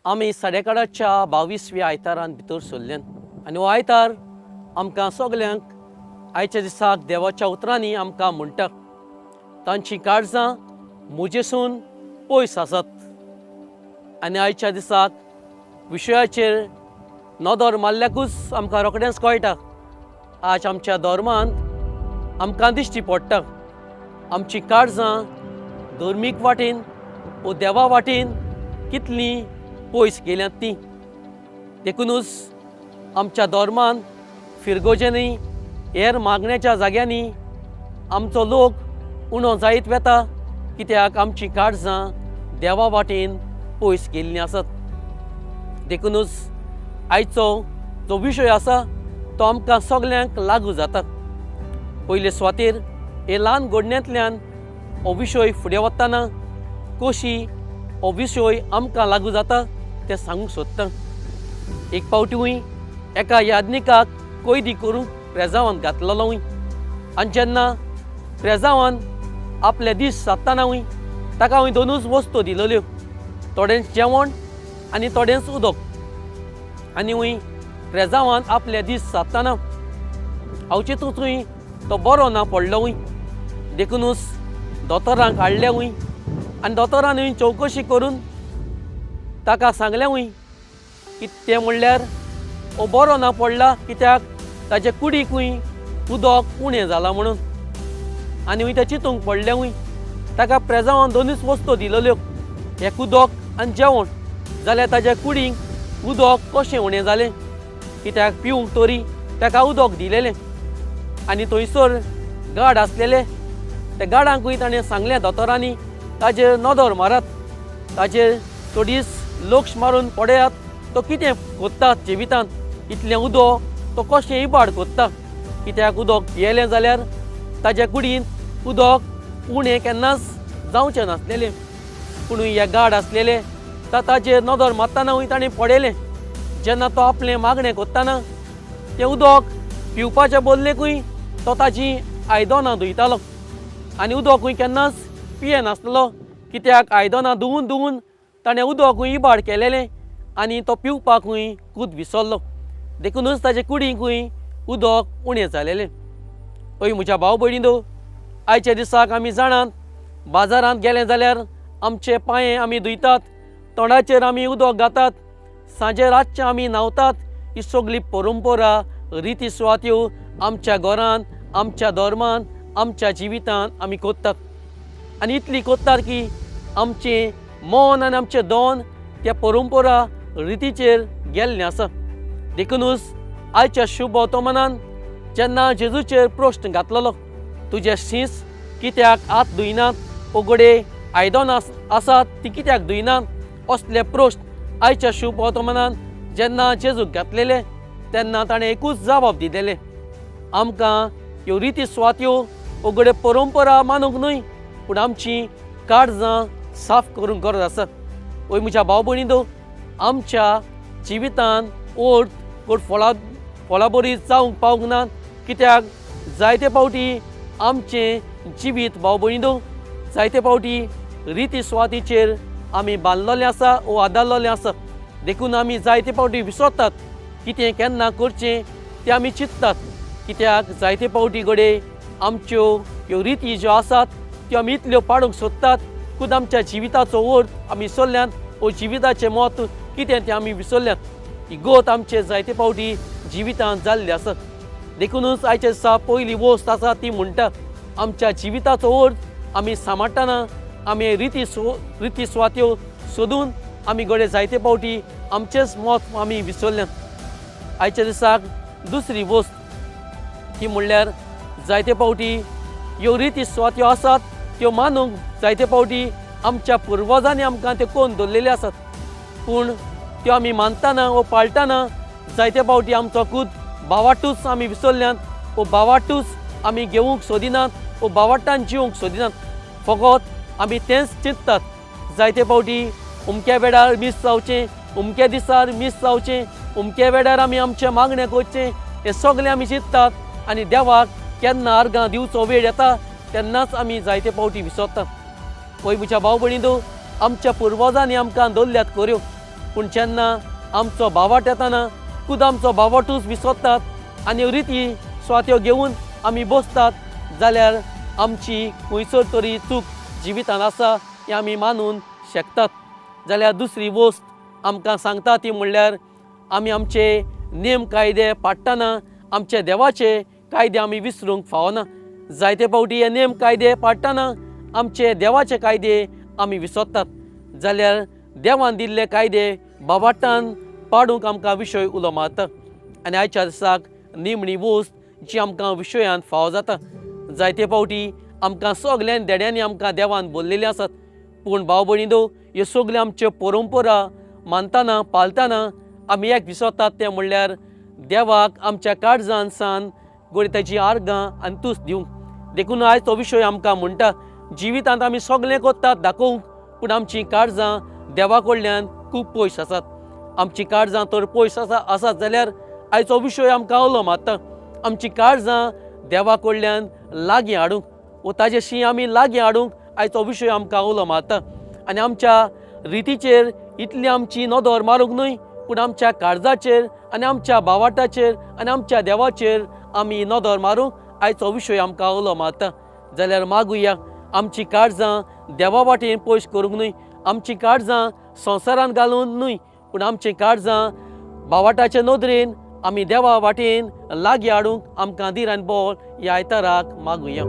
आमी साडेकाडाच्या 22व्या आयतारान भितर सरल्यान आनी हो आयतार आमकां सगल्यांक आयच्या दिसाक देवाच्या उतरांनी आमकां म्हणटा तांची काळजां म्हजेसून पयस आसात। आनी आयच्या दिसाक विशयाचेर नदर मारल्याकूच आमकां रोखडेंच कळटा आज आमच्या धर्मांत आमकां दिश्टी पडटा आमची काळजां धर्मीक वाटेन वो देवा वाटेन कितलीं पयस गेल्यांत ती। देखूनच आमच्या धर्मान फिरगोजेनी हेर मागण्याच्या जाग्यांनी आमचो लोक उणो जायत वेता कित्याक आमची काळजां देवा वाटेन पयस गेल्लीं आसात। देखूनच आयचो जो विशय आसा तो आमकां सगल्यांक लागू जाता। पयले सुवातेर हे ल्हान घडण्यांतल्यान हो विशय फुडें वतना कशी हो विशय आमकां लागू जाता तें सांगूंक सोदतां। एक फावटी एका याज्ञिकाक कैदी करून प्रेजावांत घातलेलो आनी जेन्ना प्रेजावान आपले दीस सादतना ताका दोनूच वस्तू दिल्ल्यो, थोडेंच जेवण आनी थोडेंच उदक। आनी प्रेजावान आपले दीस सादतना हांवचेतूच तो बरो ना पडलो। देखूनच दोतोरांक हाडले आनी दोतोरान चवकशी करून ताका सांगलें की तें म्हणल्यार हो बरो ना पडला कित्याक ताचे कुडीक उदक उणें जालां म्हणून। आनी तें चिंतूंक पडलें ताका प्रेजावान दोनूच वस्तू दिल्ल्यो, एक उदक आनी जेवण, जाल्यार ताच्या कुडीक उदक कशें उणें जालें कित्याक पिवंक तरी ताका उदक दिलेलें। आनी थंयसर गाड आसलेले त्या गाडांकूय ताणें सांगलें दोतोरांनी ताजेर नदर मारात, ताजेर थोडीस लक्ष मारून पळयात तो कितें कोत्तात जिवितांत, इतलें उदक तो कशें इबाड कोत्ता कित्याक उदक पियेलें जाल्यार ताच्या कुडींत उदक उणें केन्नाच जावचें नासलेलें। पूण हे गाड आसलेले ताजेर नदर मारतना ताणें पळयलें जेन्ना तो आपलें मागणें कोत्ताना तें उदक पिवपाच्या बदलेकूय तो ताची आयदनां धुयतालो आनी उदकूय केन्नाच पिये नासलो कित्याक आयदनां धुवून ताणें उदकूय इबाड केलेलें आनी तो पिवपाकूय खूद विसरलो। देखूनच ताचे कुडींकूय उदक उणें जालेलें। हय म्हज्या भाव भयणीनो, आयच्या दिसाक आमी जाणात बाजारांत गेले जाल्यार आमचे पांये आमी धुयतात, तोंडाचेर आमी उदक घातात, सांजे रातचे आमी न्हांवतात। ही सगळी परंपरा रिती सुवात्यो आमच्या घरांत, आमच्या धर्मान, आमच्या जिवितांत आमी कोत्तात आनी इतली कोत्तात की आमचें मन आनी आमचें दोन त्या परंपरा रितीचेर गेल्लें आसा। देखूनच आयच्या शुभ वर्तमानान जेन्ना जेजूचेर प्रश्न घातलेलो तुजे शीस कित्याक हात धुयनात, उगडे आयदनां आसात ती कित्याक धुयनात, असले प्रश्न आयच्या शुभ वर्तमानान जेन्ना जेजूक घातलेले तेन्ना ताणें एकूच जबाब दिलेले, आमकां ह्यो रिती सुवात्यो उगडे परंपरा मानूंक न्हय पूण आमची काळजां साफ करूंक गरज आसा। वय म्हज्या भाव भयणीनो, आमच्या जिवितांत गोड फळां बरी जावंक पावूंक ना कित्याक जायते फावटी आमचें जिवीत भाव भयणीनो जायते फावटी रिती सुवातीचेर आमी बांदलेले आसा वो आदारलेले आसा। देखून आमी जायते फावटी विसरतात कितें केन्ना करचें तें आमी चिंततात कित्याक जायते फावटी घडये आमच्यो ह्यो रिती ज्यो आसात त्यो आमी इतल्यो पाडूंक सोदतात खूद आमच्या जिविताचो अर्थ आमी विसरल्यात, वो जिविताचें म्हत्व कितें तें आमी विसरल्यात। ही गोत आमचे जायते फावटी जिवितांत जाल्ली आसा। देखूनच आयच्या दिसा पयली वस्त आसा ती म्हणटा आमच्या जिविताचो अर्थ आमी सांबाळटना आमी रिती सुवात्यो सोदून आमी घडये जायते फावटी आमचेच म्हत्व आमी विसरल्यात। आयच्या दिसाक दुसरी वस्त ती म्हणल्यार जायते फावटी ह्यो रिती सुवात्यो आसात त्यो मानूंक जायते फावटी आमच्या पुर्वजांनी आमकां त्यो कोन्न दवरलेल्यो आसात पूण त्यो आमी मानतना वो पाळटना जायते फावटी आमचो खूद भावाटूच आमी विसरल्यात, वो भावाटूच आमी घेवंक सोदिनात, वो भावाटान जिवंक सोदिनात। फकत आमी तेंच चिंततात जायते फावटी उमक्या वेळार मीस जावचें, उमक्या दिसार मीस जावचें, उमक्या वेळार आमी आमचें मागणें करचें हें सगळें आमी चिंततात आनी देवाक केन्ना अर्गां दिवचो वेळ येता तेन्नाच आमी जायते फावटी विसरतात। पळय म्हज्या भाव भयणीनो, आमच्या पुर्वजांनी आमकां दवरल्यात कर्यो पूण जेन्ना आमचो भावाट येताना खुद आमचो भावाटूच विसरतात आनी रिती स्वात्यो घेवन आमी बसतात जाल्यार आमची खंयसर तरी चूक जिवितांत आसा हें आमी मानून शकतात. जाल्यार दुसरी वस्त आमकां सांगता ती म्हणल्यार आमी आमचे नेम कायदे पाळटना आमचे देवाचे कायदे आमी विसरूंक फावना. जायते फावटी हे नेम कायदे पाळटना आमचे देवाचे कायदे आमी विसरतात. जाल्यार देवान दिल्ले कायदे भावाटान पाडूंक आमकां विशय उलो मारता. आनी आयच्या दिसाक निमणी वस्त जी आमकां विशयान फाव जाता. जायते फावटी आमकां सगल्यान देड्यांनी आमकां देवान बोल्लेलीं आसात. पूण भाव भयणीनो, ह्यो सगल्यो आमच्यो परंपरा मानतना पाळतना आमी एक विसरतात तें म्हणल्यार देवाक आमच्या काळजान सान गोडीताची आर्गां आनी तुस दिवंक. देखून आयज तो विशय आमकां म्हणटा जिवितांत आमी सगलें कोत्तात दाखोवंक पूण आमचीं काळजां देवा कडल्यान खूब पयस आसात. आमचीं काळजां तर पयस आसात जाल्यार आयचो विशय आमकां उलो मारता आमचीं काळजां देवा कडल्यान लागीं हाडूंक व ताजेशी आमी लागीं हाडूंक आयचो विशय आमकां उलो मारता. आनी आमच्या रितीचेर इतली आमची नदर मारूंक न्हय पूण आमच्या काळजाचेर आनी आमच्या भावाटाचेर आनी आमच्या देवाचेर आमी नदर मारूंक आयचो विशय आमकां उलो मारता. जाल्यार मागुया आमचीं काळजां देवा वाटेन पयस करूंक न्हय, आमचीं काळजां संवसारान घालून न्हय पूण आमचीं काळजां भावाटाचे नदरेन आमी देवा वाटेन लागीं हाडूंक आमकां धीर आनी बळ ह्या आयताराक मागुया.